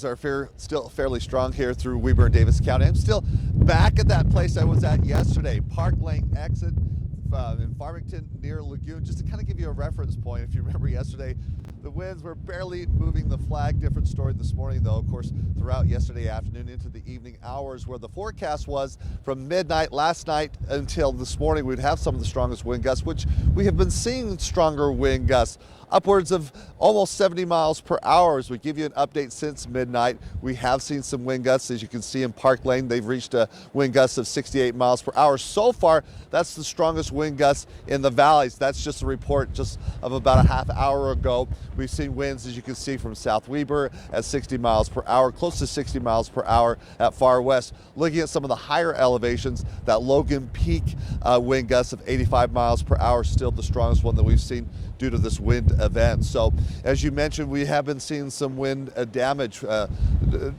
Are still fairly strong here through Weber and Davis County. I'm still back at that place I was at yesterday, Park Lane exit in Farmington near Lagoon. Just to kind of give you a reference point, if you remember yesterday, the winds were barely moving the flag. Different story this morning, though, of course, throughout yesterday afternoon into the evening hours, where the forecast was from midnight last night until this morning, we'd have some of the strongest wind gusts, which we have been seeing stronger wind gusts, upwards of almost 70 miles per hour. As we give you an update since midnight, we have seen some wind gusts. As you can see in Park Lane, they've reached a wind gust of 68 miles per hour. So far, that's the strongest wind gusts in the valleys. That's just a report just of about a half hour ago. We've seen winds, as you can see, from South Weber at 60 miles per hour, close to 60 miles per hour at Far West. Looking at some of the higher elevations, that Logan Peak wind gust of 85 miles per hour, still the strongest one that we've seen due to this wind event. So as you mentioned, we have been seeing some wind damage,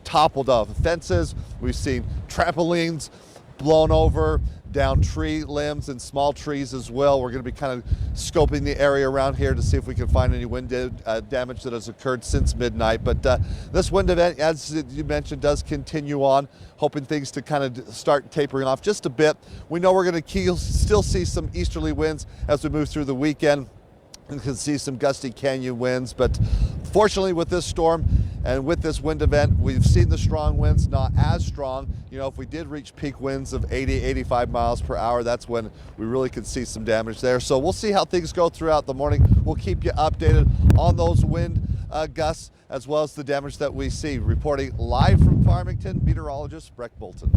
toppled off fences. We've seen trampolines blown over, down tree limbs and small trees as well. We're going to be kind of scoping the area around here to see if we can find any wind damage that has occurred since midnight. But this wind event, as you mentioned, does continue on, hoping things to kind of start tapering off just a bit. We know we're going to still see some easterly winds as we move through the weekend. You can see some gusty canyon winds, but fortunately with this storm and with this wind event, we've seen the strong winds not as strong. You know, if we did reach peak winds of 80, 85 miles per hour, that's when we really could see some damage there. So we'll see how things go throughout the morning. We'll keep you updated on those wind gusts as well as the damage that we see. Reporting live from Farmington, meteorologist Breck Bolton.